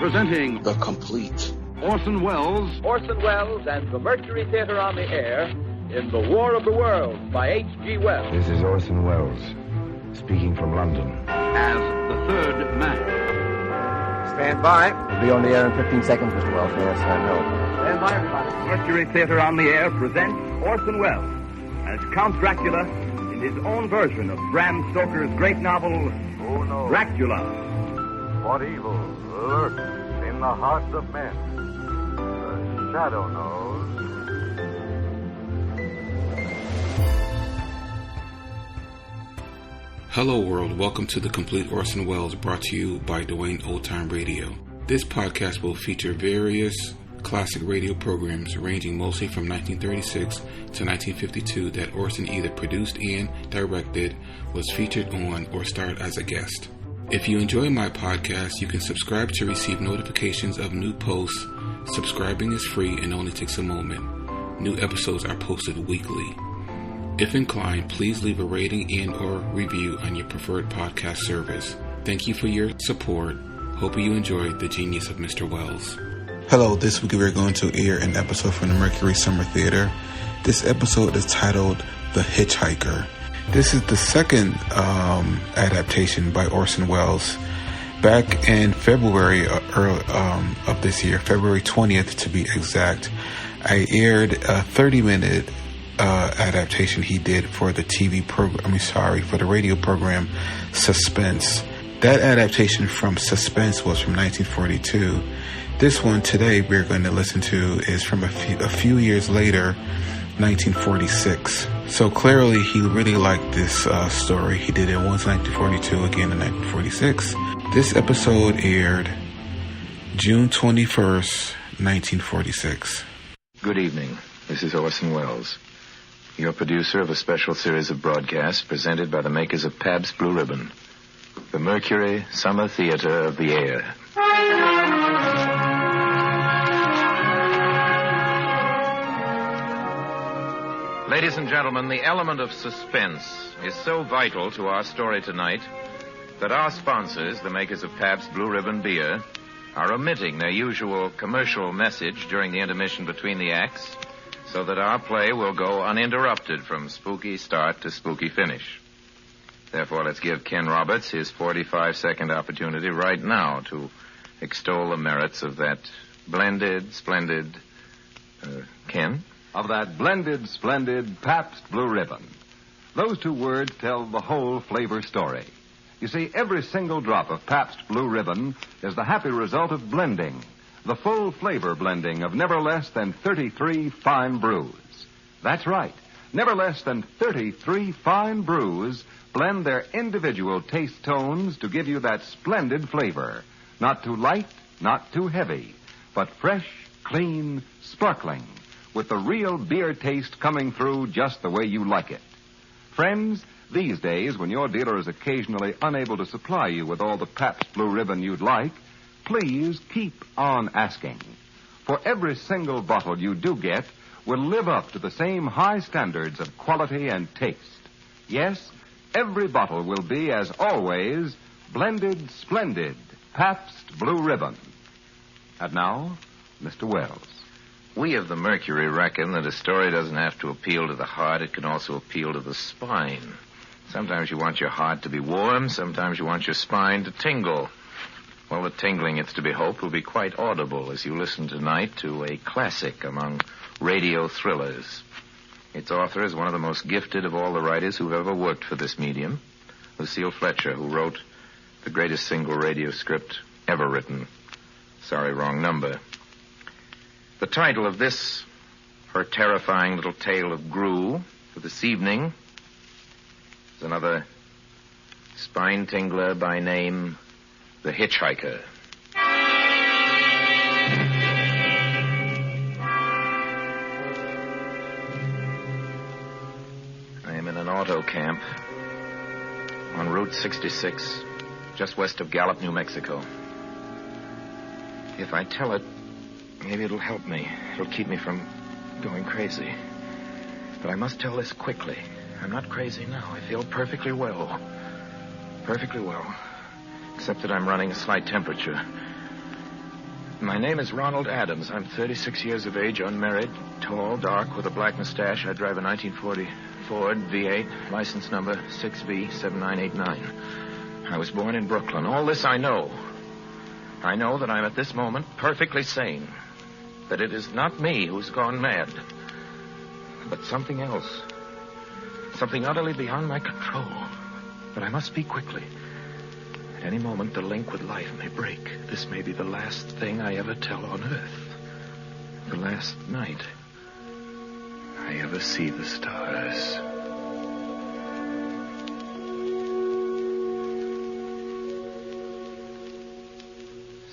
Presenting The Complete Orson Welles and the Mercury Theatre on the air in The War of the Worlds by H.G. Wells. This is Orson Welles, speaking from London. as the third man. Stand by. We'll be on the air in 15 seconds, Mr. Wells. Yes, I know. Stand by, everybody. Mercury Theatre on the air presents Orson Welles as Count Dracula in his own version of Bram Stoker's great novel, Who knows Dracula. what evil lurks in the hearts of men? The shadow knows. Hello world, welcome to The Complete Orson Welles, brought to you by Dwayne Old Time Radio. This podcast will feature various classic radio programs ranging mostly from 1936 to 1952 that Orson either produced and directed, was featured on, or starred as a guest. If you enjoy my podcast, you can subscribe to receive notifications of new posts. Subscribing is free and only takes a moment. New episodes are posted weekly. If inclined, please leave a rating and or review on your preferred podcast service. Thank you for your support. Hope you enjoyed the genius of Mr. Welles. Hello, this week we're going to air an episode from the Mercury Summer Theatre. This episode is titled The Hitchhiker. This is the second adaptation by Orson Welles. Back in February of this year, February 20th to be exact, I aired a 30-minute adaptation he did for the for the radio program Suspense. That adaptation from Suspense was from 1942. This one today we're going to listen to is from a few years later, 1946. So clearly he really liked this story. He did it once in 1942, again in 1946. This episode aired June 21st, 1946. Good evening. This is Orson Welles, your producer of a special series of broadcasts presented by the makers of Pabst Blue Ribbon, the Mercury Summer Theatre of the air. Ladies and gentlemen, the element of suspense is so vital to our story tonight that our sponsors, the makers of Pabst Blue Ribbon beer, are omitting their usual commercial message during the intermission between the acts so that our play will go uninterrupted from spooky start to spooky finish. Therefore, let's give Ken Roberts his 45-second opportunity right now to extol the merits of that splendid, Ken? Of that blended, splendid Pabst Blue Ribbon. Those two words tell the whole flavor story. You see, every single drop of Pabst Blue Ribbon is the happy result of blending, the full flavor blending of never less than 33 fine brews. That's right. Never less than 33 fine brews blend their individual taste tones to give you that splendid flavor. Not too light, not too heavy, but fresh, clean, sparkling, with the real beer taste coming through just the way you like it. Friends, these days, when your dealer is occasionally unable to supply you with all the Pabst Blue Ribbon you'd like, please keep on asking. For every single bottle you do get will live up to the same high standards of quality and taste. Yes, every bottle will be, as always, blended, splendid Pabst Blue Ribbon. And now, Mr. Welles. We of the Mercury reckon that a story doesn't have to appeal to the heart, it can also appeal to the spine. Sometimes you want your heart to be warm, sometimes you want your spine to tingle. Well, the tingling, it's to be hoped, will be quite audible as you listen tonight to a classic among radio thrillers. Its author is one of the most gifted of all the writers who've ever worked for this medium, Lucille Fletcher, who wrote the greatest single radio script ever written. Sorry, wrong number. The title of this, her terrifying little tale of Gru for this evening, is another spine tingler by name, The Hitchhiker. I am in an auto camp on Route 66, just west of Gallup, New Mexico. If I tell it, maybe it'll help me. It'll keep me from going crazy. But I must tell this quickly. I'm not crazy now. I feel perfectly well. Perfectly well. Except that I'm running a slight temperature. My name is Ronald Adams. I'm 36 years of age, unmarried, tall, dark, with a black mustache. I drive a 1940 Ford V8, license number 6B7989. I was born in Brooklyn. All this I know. I know that I'm at this moment perfectly sane. That it is not me who's gone mad, but something else. Something utterly beyond my control. But I must speak quickly. At any moment, the link with life may break. This may be the last thing I ever tell on Earth. The last night I ever see the stars.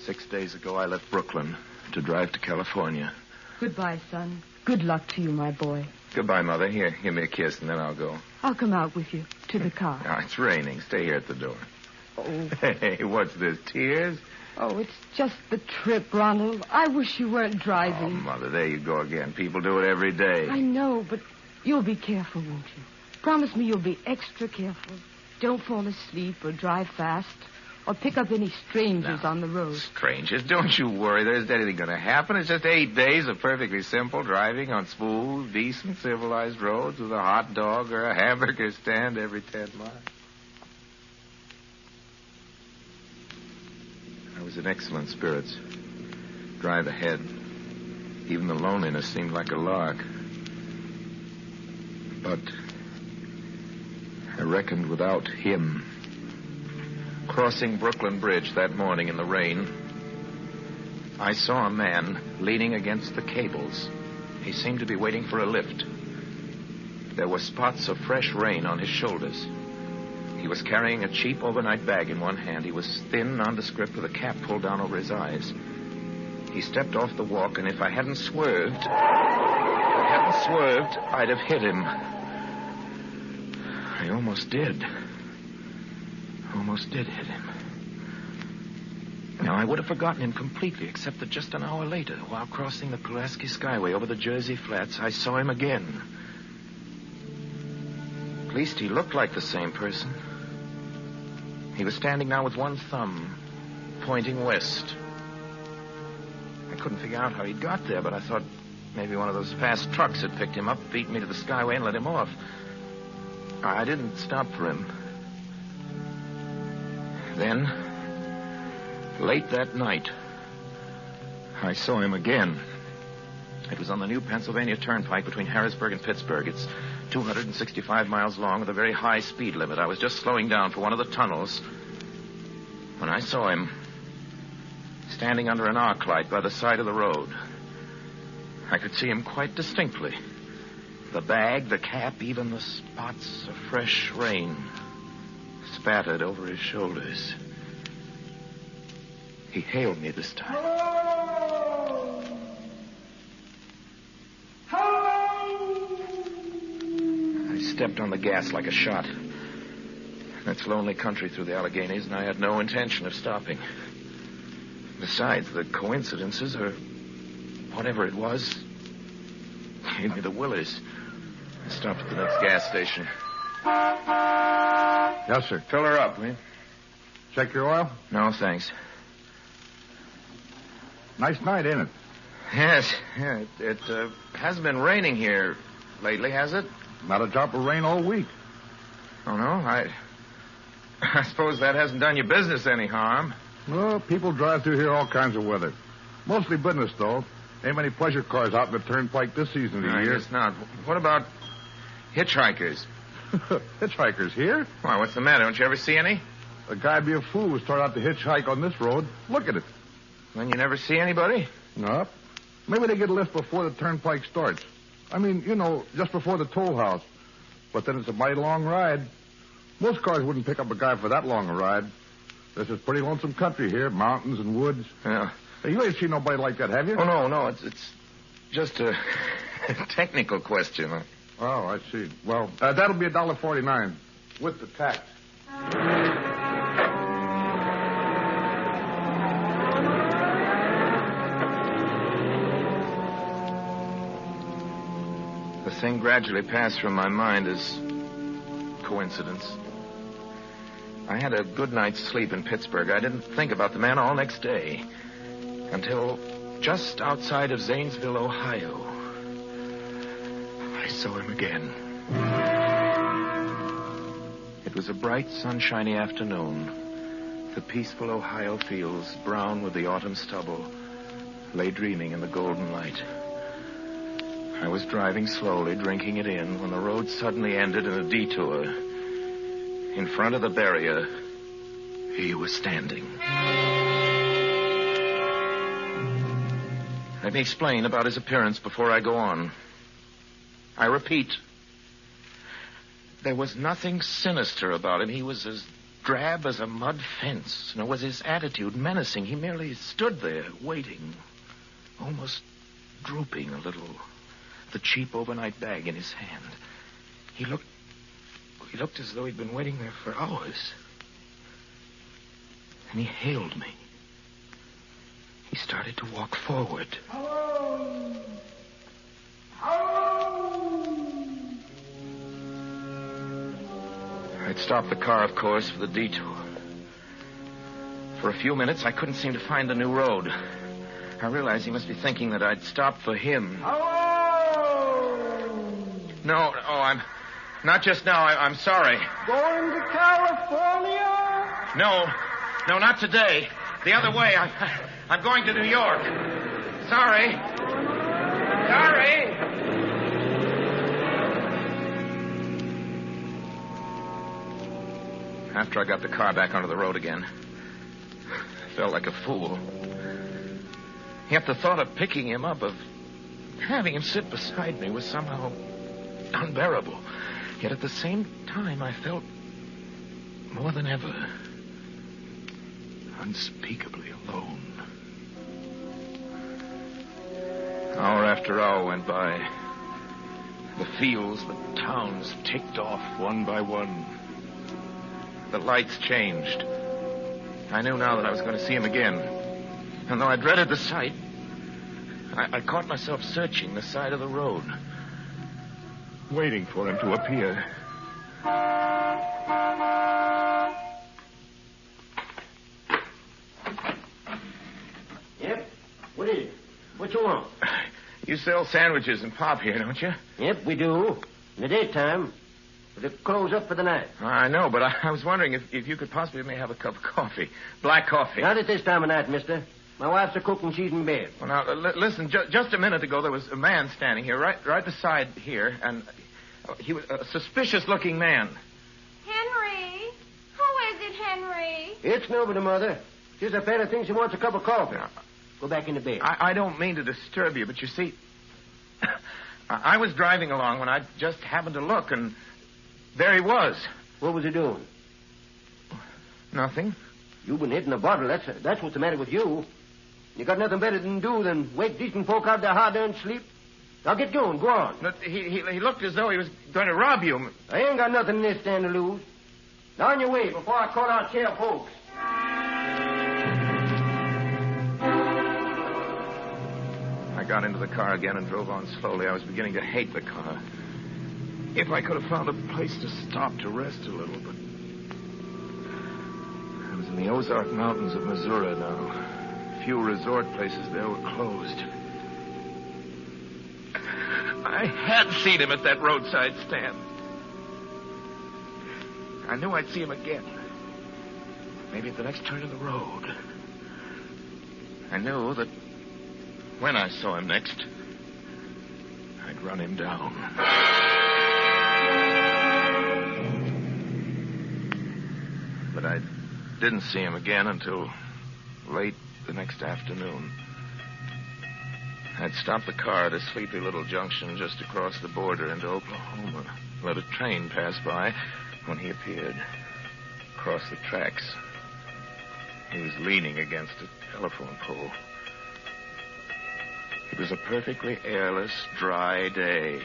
Six days ago, I left Brooklyn to drive to California. Goodbye, son. Good luck to you, my boy. Goodbye, Mother. Here, give me a kiss, and then I'll go. I'll come out with you to the car. Oh, it's raining. Stay here at the door. Oh. Hey, what's this, tears? Oh, it's just the trip, Ronald. I wish you weren't driving. Oh, Mother, there you go again. People do it every day. I know, but you'll be careful, won't you? Promise me you'll be extra careful. Don't fall asleep or drive fast or pick up any strangers on the road. Strangers? Don't you worry. There isn't anything going to happen. It's just 8 days of perfectly simple driving on smooth, decent, civilized roads with a hot dog or a hamburger stand every 10 miles. I was in excellent spirits. Drive ahead. Even the loneliness seemed like a lark. But I reckoned without him. Crossing Brooklyn Bridge that morning in the rain, I saw a man leaning against the cables. He seemed to be waiting for a lift. There were spots of fresh rain on his shoulders. He was carrying a cheap overnight bag in one hand. He was thin, nondescript, with a cap pulled down over his eyes. He stepped off the walk, and if I hadn't swerved, I'd have hit him. I almost did. Almost did hit him. Now, I would have forgotten him completely, except that just an hour later, while crossing the Pulaski Skyway over the Jersey Flats, I saw him again. At least he looked like the same person. He was standing now with one thumb pointing west. I couldn't figure out how he got there, but I thought maybe one of those fast trucks had picked him up, beaten me to the Skyway, and let him off. I didn't stop for him. Then, late that night, I saw him again. It was on the new Pennsylvania Turnpike between Harrisburg and Pittsburgh. It's 265 miles long with a very high speed limit. I was just slowing down for one of the tunnels when I saw him standing under an arc light by the side of the road. I could see him quite distinctly. The bag, the cap, even the spots of fresh rain spattered over his shoulders. He hailed me this time. Hello! Hello! I stepped on the gas like a shot. It's lonely country through the Alleghenies, and I had no intention of stopping. Besides, the coincidences, or whatever it was, gave me the willies. I stopped at the next gas station. Yes, sir. Fill her up, will you? Check your oil? No, thanks. Nice night, ain't it? Yes, yeah, it hasn't been raining here lately, has it? Not a drop of rain all week. Oh, no? I suppose that hasn't done your business any harm. Well, people drive through here all kinds of weather. Mostly business, though. Ain't many pleasure cars out in the turnpike this season of the year. I guess not. What about hitchhikers? Hitchhikers here? Why, what's the matter? Don't you ever see any? A guy'd be a fool to start out to hitchhike on this road. Look at it. Then you never see anybody? No. Maybe they get a lift before the turnpike starts. I mean, you know, just before the toll house. But then it's a mighty long ride. Most cars wouldn't pick up a guy for that long a ride. This is pretty lonesome country here, mountains and woods. Yeah. Hey, you ain't seen nobody like that, have you? Oh, no. It's just a technical question. Oh, I see. Well, that'll be $1.49 with the tax. The thing gradually passed from my mind as coincidence. I had a good night's sleep in Pittsburgh. I didn't think about the man all next day. Until just outside of Zanesville, Ohio, I saw him again. It was a bright, sunshiny afternoon. The peaceful Ohio fields, brown with the autumn stubble, lay dreaming in the golden light. I was driving slowly, drinking it in, when the road suddenly ended in a detour. In front of the barrier, he was standing. Let me explain about his appearance before I go on. I repeat, there was nothing sinister about him. He was as drab as a mud fence, nor was his attitude menacing. He merely stood there, waiting, almost drooping a little, the cheap overnight bag in his hand. He looked as though he'd been waiting there for hours. And he hailed me. He started to walk forward. Hello! Hello! I'd stopped the car, of course, for the detour. For a few minutes, I couldn't seem to find the new road. I realized he must be thinking that I'd stopped for him. Hello! No, I'm... Not just now. I'm sorry. Going to California? No, not today. The other way. I'm going to New York. Sorry. After I got the car back onto the road again, I felt like a fool. Yet the thought of picking him up, of having him sit beside me, was somehow unbearable. Yet at the same time, I felt more than ever unspeakably alone. Hour after hour went by. The fields, the towns ticked off one by one. The lights changed. I knew now that I was going to see him again. And though I dreaded the sight, I caught myself searching the side of the road, waiting for him to appear. Yep. What is it? What you want? You sell sandwiches and pop here, don't you? Yep, we do. In the daytime. But they close up for the night. I know, but I was wondering if you could possibly let me have a cup of coffee. Black coffee. Not at this time of night, mister. My wife's a cook and she's in bed. Well, now, listen, just a minute ago there was a man standing here, right beside here, and he was a suspicious-looking man. Henry? Who is it, Henry? It's nobody, Mother. Just a fella thinks he wants a cup of coffee. Go back into bed. I don't mean to disturb you, but you see, I was driving along when I just happened to look, and there he was. What was he doing? Nothing. You've been hitting a bottle. That's what's the matter with you. You got nothing better to do than wake decent folk out their hard-earned sleep. Now get going. Go on. But he looked as though he was going to rob you. I ain't got nothing in this stand to lose. Now on your way before I call out chair folks. I got into the car again and drove on slowly. I was beginning to hate the car. If I could have found a place to stop to rest a little, but I was in the Ozark Mountains of Missouri now. Few resort places there were closed. I had seen him at that roadside stand. I knew I'd see him again. Maybe at the next turn of the road. I knew that when I saw him next, I'd run him down. But I didn't see him again until late the next afternoon. I'd stopped the car at a sleepy little junction just across the border into Oklahoma. Let a train pass by when he appeared. Across the tracks. He was leaning against a telephone pole. It was a perfectly airless, dry day.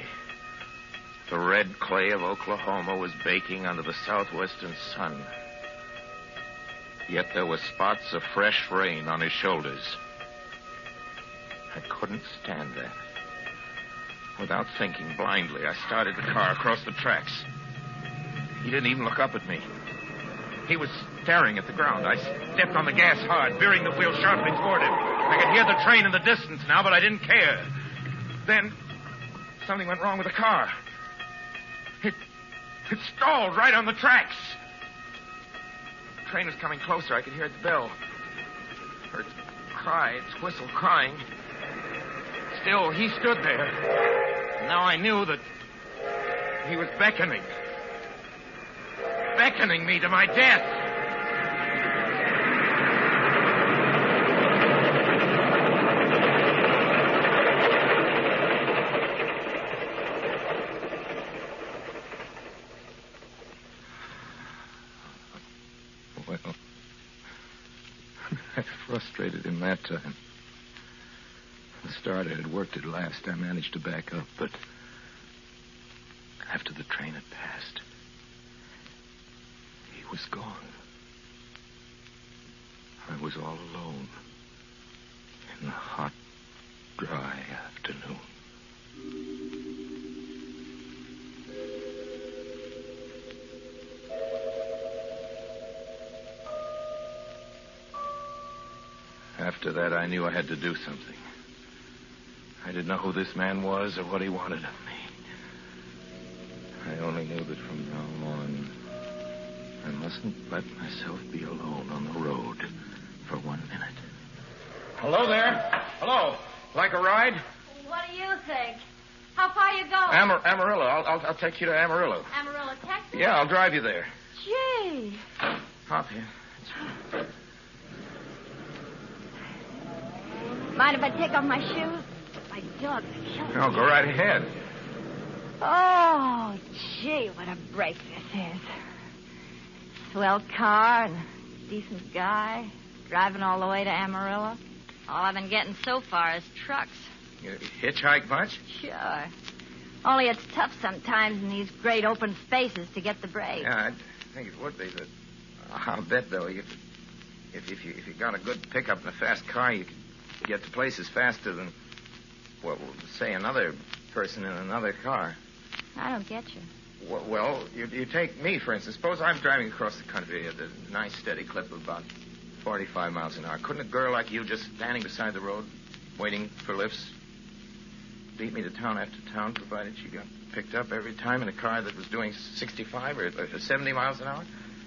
The red clay of Oklahoma was baking under the southwestern sun. Yet there were spots of fresh rain on his shoulders. I couldn't stand that. Without thinking, blindly, I started the car across the tracks. He didn't even look up at me. He was staring at the ground. I stepped on the gas hard, veering the wheel sharply toward him. I could hear the train in the distance now, but I didn't care. Then, something went wrong with the car. It stalled right on the tracks. The train was coming closer. I could hear its bell. Heard its cry, its whistle crying. Still, he stood there. Now I knew that he was beckoning me to my death. Well, I frustrated him that time. The start I had worked at last, I managed to back up, but after the train had passed, he was gone. I was all alone in the hot, dry afternoon. After that, I knew I had to do something. I didn't know who this man was or what he wanted of me. I only knew that from now on, I mustn't let myself be alone on the road for 1 minute. Hello there. Hello. Like a ride? What do you think? How far you going? Amarillo. I'll take you to Amarillo. Amarillo, Texas? Yeah, I'll drive you there. Gee. Hop here. Mind if I take off my shoes? My dog's killing No, me. go right ahead. Oh, gee, what a break this is. Swell car and a decent guy. Driving all the way to Amarillo. All I've been getting so far is trucks. You hitchhike much? Sure. Only it's tough sometimes in these great open spaces to get the break. Yeah, I think it would be, but I'll bet, though, if you got a good pickup and a fast car, you could get to places faster than, well, say another person in another car. I don't get you. Well, you take me, for instance. Suppose I'm driving across the country at a nice, steady clip of about 45 miles an hour. Couldn't a girl like you just standing beside the road, waiting for lifts, beat me to town after town, provided she got picked up every time in a car that was doing 65 or 70 miles an hour?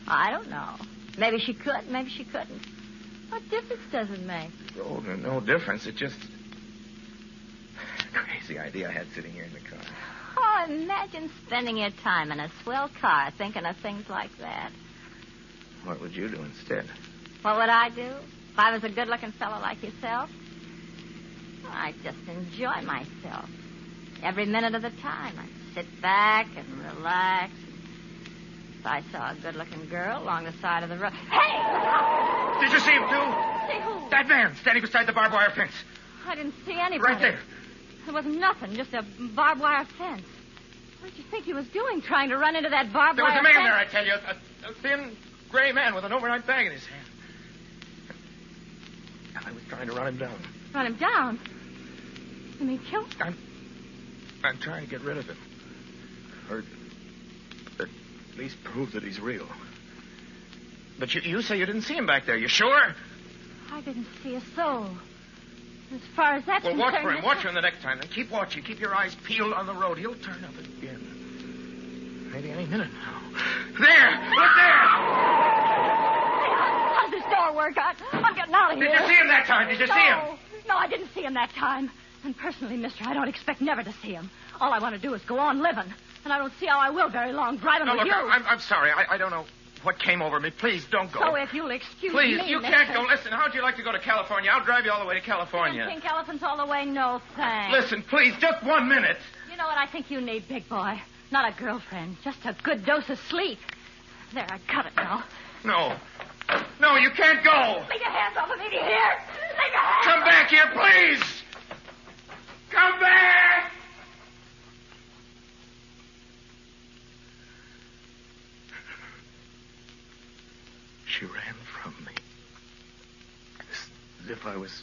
I don't know. Maybe she could, maybe she couldn't. What difference does it make? Oh, no difference. It just... Crazy idea I had sitting here in the car. Oh, imagine spending your time in a swell car thinking of things like that. What would you do instead? What would I do if I was a good-looking fellow like yourself? Well, I'd just enjoy myself. Every minute of the time. I'd sit back and relax. If I saw a good-looking girl along the side of the road... Hey! Did you see him, too? See who? That man standing beside the barbed wire fence. I didn't see anybody. Right there. There wasn't nothing, just a barbed wire fence. What did you think he was doing, trying to run into that barbed wire fence? There was a man there, I tell you. A thin, gray man with an overnight bag in his hand. I was trying to run him down. Run him down? You mean kill him? I'm trying to get rid of him. Or at least prove that he's real. But you say you didn't see him back there. You sure? I didn't see a soul. As far as that's concerned... Well, watch for him. Watch for him the next time. Then keep watching. Keep your eyes peeled on the road. He'll turn up again. Maybe any minute now. There! Look there! How's this door work? I'm getting out of here. Did you see him that time? Did you see him? No, I didn't see him that time. And personally, mister, I don't expect never to see him. All I want to do is go on living. And I don't see how I will very long driving with look, you. I'm sorry. I don't know what came over me. Please, don't go. So if you'll excuse Please, me, you mister. can't go. Listen, how'd you like to go to California? I'll drive you all the way to California. Pink elephants all the way? No, thanks. Listen, please, just 1 minute. You know what I think you need, big boy? Not a girlfriend, just a good dose of sleep. There, I cut it now. No, you can't go. Leave your hands off of me, do you hear? Leave your hands Come back here, please. Come back. She ran from me. As if I was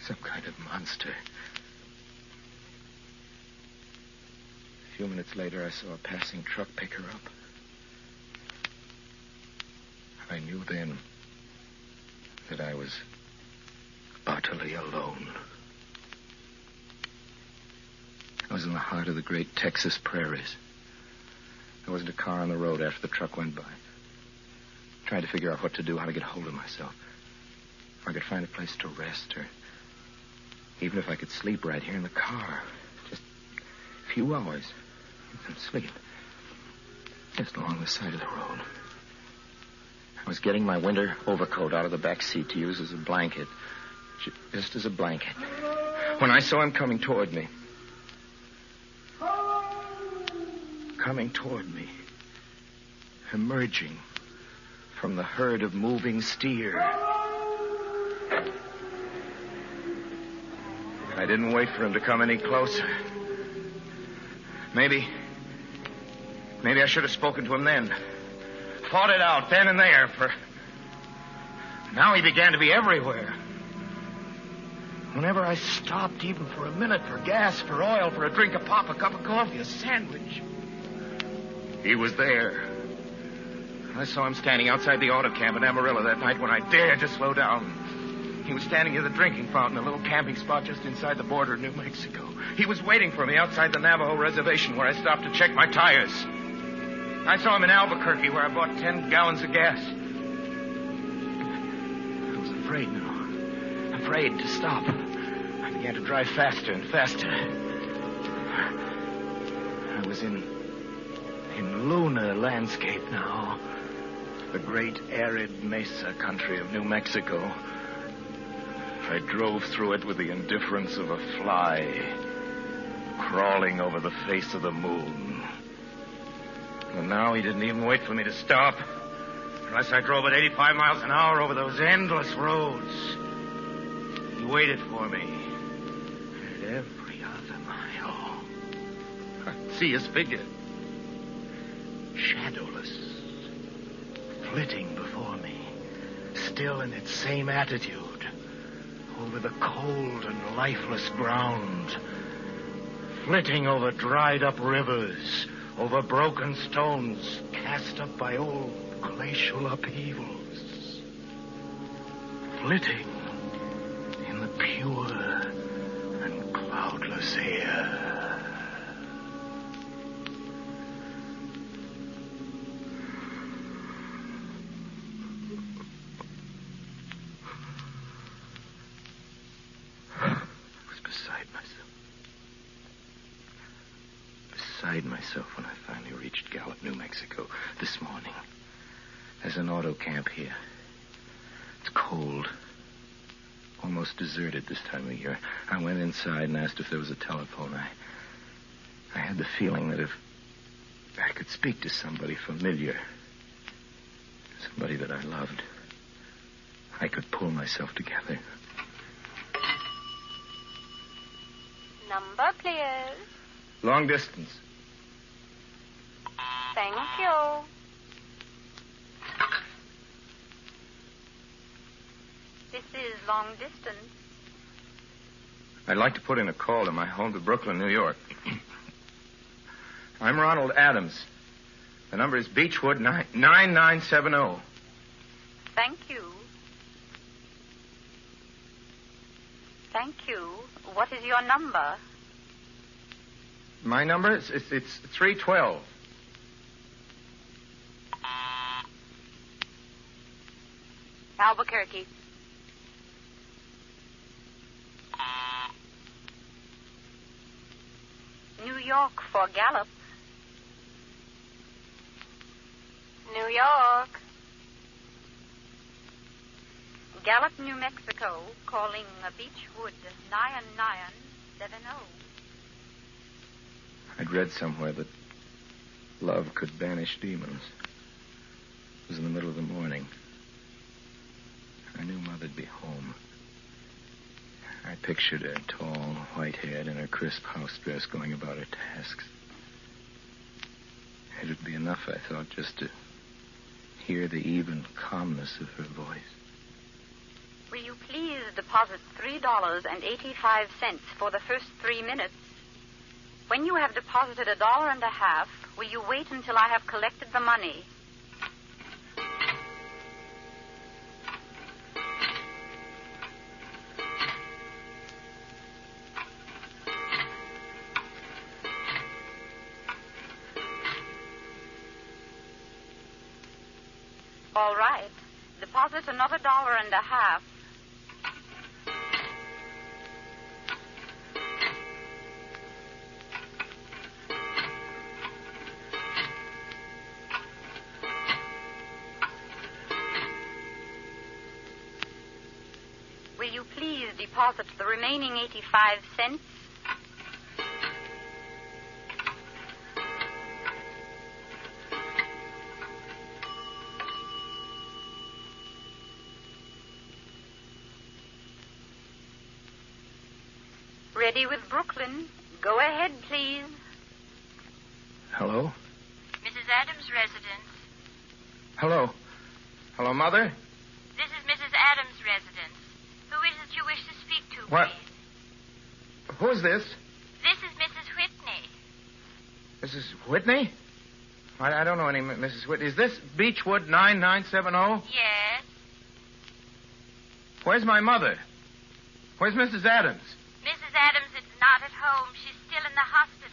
some kind of monster. A few minutes later, I saw a passing truck pick her up. I knew then that I was utterly alone. I was in the heart of the great Texas prairies. There wasn't a car on the road after the truck went by. Trying to figure out what to do, how to get hold of myself. If I could find a place to rest, or even if I could sleep right here in the car. Just a few hours. And sleep. Just along the side of the road. I was getting my winter overcoat out of the back seat to use as a blanket. Just as a blanket. When I saw him coming toward me. Coming toward me. Emerging from the herd of moving steer. I didn't wait for him to come any closer. Maybe I should have spoken to him then. Fought it out then and there, for now he began to be everywhere. Whenever I stopped, even for a minute, for gas, for oil, for a drink of pop, a cup of coffee, a sandwich, he was there. I saw him standing outside the auto camp in Amarillo that night when I dared to slow down. He was standing near the drinking fountain, a little camping spot just inside the border of New Mexico. He was waiting for me outside the Navajo reservation where I stopped to check my tires. I saw him in Albuquerque where I bought 10 gallons of gas. I was afraid now. Afraid to stop. I began to drive faster and faster. I was in lunar landscape now. The great arid mesa country of New Mexico. I drove through it with the indifference of a fly crawling over the face of the moon. And now he didn't even wait for me to stop. Unless I drove at 85 miles an hour over those endless roads. He waited for me. And at every other mile, I'd see his figure. Shadowless. Flitting before me. Still in its same attitude. Over the cold and lifeless ground. Flitting over dried-up rivers. Over broken stones cast up by old glacial upheavals. Flitting in the pure and cloudless air. Myself when I finally reached Gallup, New Mexico this morning. There's an auto camp here. It's cold. Almost deserted this time of year. I went inside and asked if there was a telephone. I had the feeling that if I could speak to somebody familiar, somebody that I loved, I could pull myself together. Number, please. Long distance. Thank you. This is long distance. I'd like to put in a call to my home to Brooklyn, New York. I'm Ronald Adams. The number is Beechwood 9970. Thank you. Thank you. What is your number? My number? It's 312. Albuquerque. New York for Gallup. New York. Gallup, New Mexico, calling Beechwood 9970. I'd read somewhere that love could banish demons. It was in the middle of the morning. I knew Mother'd be home. I pictured her, tall, white-haired, in her crisp house dress, going about her tasks. It would be enough, I thought, just to hear the even calmness of her voice. Will you please deposit $3.85 for the first 3 minutes? When you have deposited $1.50, will you wait until I have collected the money? All right. Deposit another $1.50. Will you please deposit the remaining 85 cents? Ready with Brooklyn. Go ahead, please. Hello? Mrs. Adams' residence. Hello? Hello, Mother? This is Mrs. Adams' residence. Who is it you wish to speak to, What? please? Who's this? This is Mrs. Whitney. Mrs. Whitney? I don't know any Mrs. Whitney. Is this Beechwood 9970? Yes. Where's my mother? Where's Mrs. Adams? Mrs. Adams is not at home. She's still in the hospital.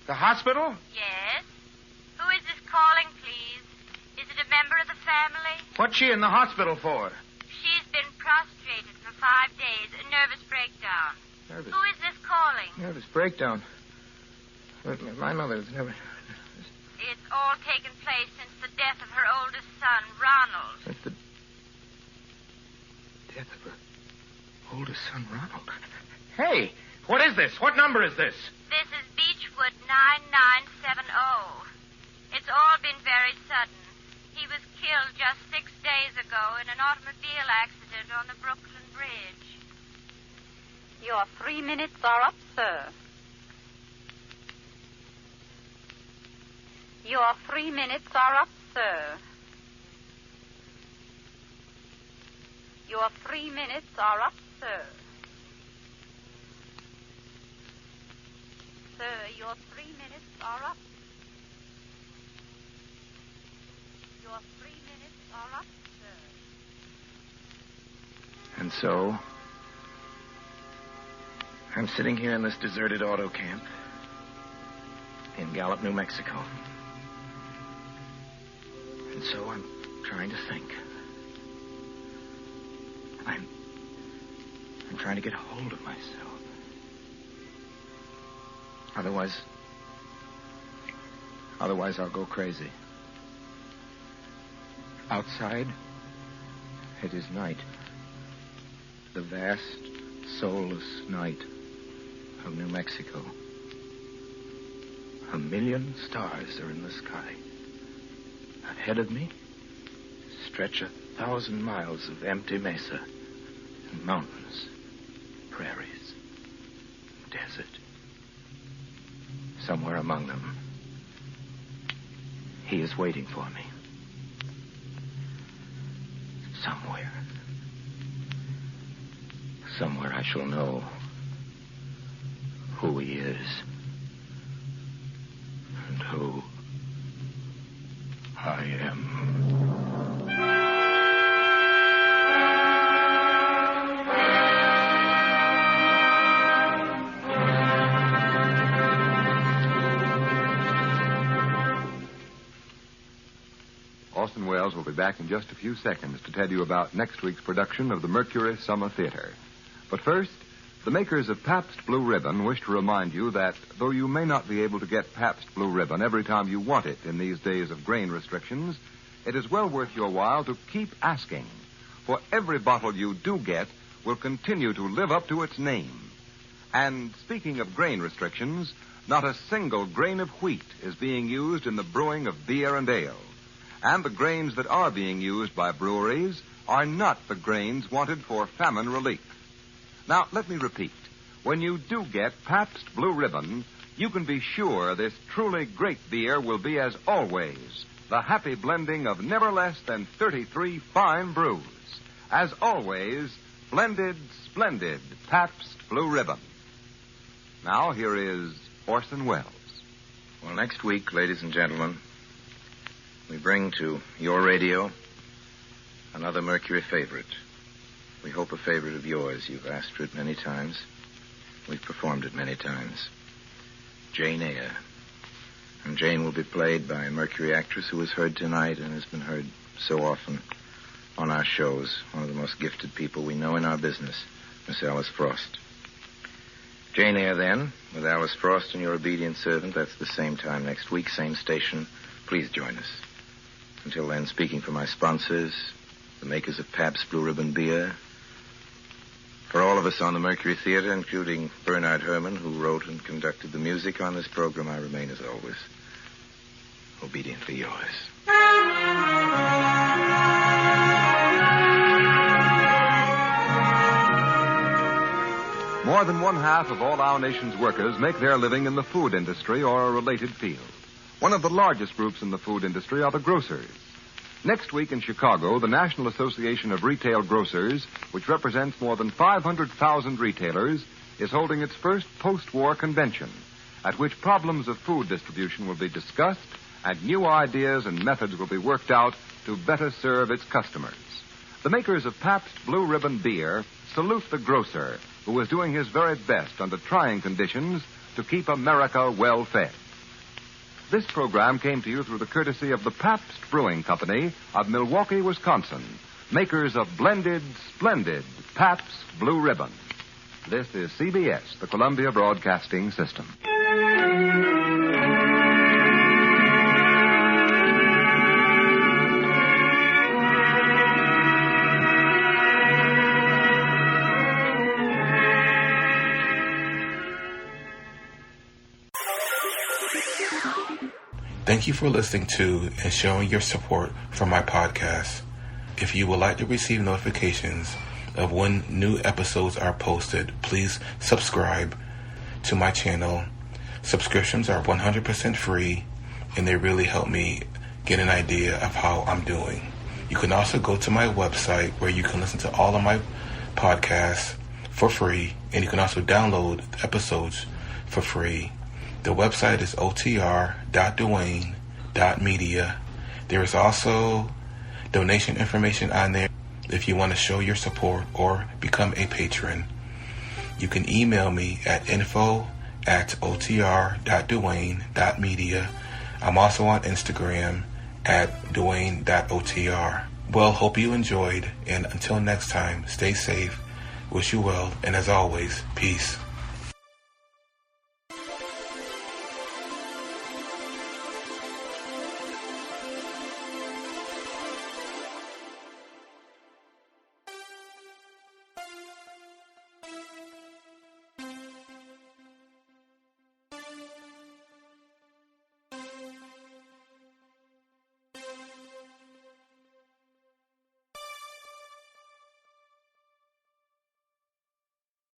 The hospital? Yes. Who is this calling, please? Is it a member of the family? What's she in the hospital for? She's been prostrated for 5 days. A nervous breakdown. Nervous? Who is this calling? Nervous breakdown. My mother's never... It's all taken place since the death of her oldest son, Ronald. Since the death of her oldest son, Ronald. Hey, what is this? What number is this? This is Beechwood 9970. It's all been very sudden. He was killed just 6 days ago in an automobile accident on the Brooklyn Bridge. Your 3 minutes are up, sir. Your 3 minutes are up, sir. Your 3 minutes are up, sir. Sir, your 3 minutes are up. Your 3 minutes are up, sir. And so, I'm sitting here in this deserted auto camp in Gallup, New Mexico. And so I'm trying to think. I'm trying to get hold of myself. Otherwise I'll go crazy. Outside, it is night. The vast, soulless night of New Mexico. 1 million stars are in the sky. Ahead of me stretch 1,000 miles of empty mesa and mountains, prairies, desert. Somewhere among them, he is waiting for me. Somewhere I shall know who he is and who I am. Orson Welles will be back in just a few seconds to tell you about next week's production of the Mercury Summer Theatre. But first, the makers of Pabst Blue Ribbon wish to remind you that though you may not be able to get Pabst Blue Ribbon every time you want it in these days of grain restrictions, it is well worth your while to keep asking. For every bottle you do get will continue to live up to its name. And speaking of grain restrictions, not a single grain of wheat is being used in the brewing of beer and ale. And the grains that are being used by breweries are not the grains wanted for famine relief. Now, let me repeat. When you do get Pabst Blue Ribbon, you can be sure this truly great beer will be, as always, the happy blending of never less than 33 fine brews. As always, blended, splendid Pabst Blue Ribbon. Now, here is Orson Welles. Well, next week, ladies and gentlemen, we bring to your radio another Mercury favorite. We hope a favorite of yours. You've asked for it many times. We've performed it many times. Jane Eyre. And Jane will be played by a Mercury actress who was heard tonight and has been heard so often on our shows. One of the most gifted people we know in our business, Miss Alice Frost. Jane Eyre, then, with Alice Frost and your obedient servant. That's the same time next week, same station. Please join us. Until then, speaking for my sponsors, the makers of Pabst Blue Ribbon Beer, for all of us on the Mercury Theatre, including Bernard Herrmann, who wrote and conducted the music on this program, I remain, as always, obediently yours. More than one half of all our nation's workers make their living in the food industry or a related field. One of the largest groups in the food industry are the grocers. Next week in Chicago, the National Association of Retail Grocers, which represents more than 500,000 retailers, is holding its first post-war convention, at which problems of food distribution will be discussed and new ideas and methods will be worked out to better serve its customers. The makers of Pabst Blue Ribbon Beer salute the grocer, who is doing his very best under trying conditions to keep America well fed. This program came to you through the courtesy of the Pabst Brewing Company of Milwaukee, Wisconsin, makers of blended, splendid Pabst Blue Ribbon. This is CBS, the Columbia Broadcasting System. Thank you for listening to and showing your support for my podcast. If you would like to receive notifications of when new episodes are posted, please subscribe to my channel. Subscriptions are 100% free, and they really help me get an idea of how I'm doing. You can also go to my website where you can listen to all of my podcasts for free, and you can also download episodes for free. The website is otr.duane.media. There is also donation information on there if you want to show your support or become a patron. You can email me at info@otr.duane.media. I'm also on Instagram at duane.otr. Well, hope you enjoyed, and until next time, stay safe, wish you well, and as always, peace.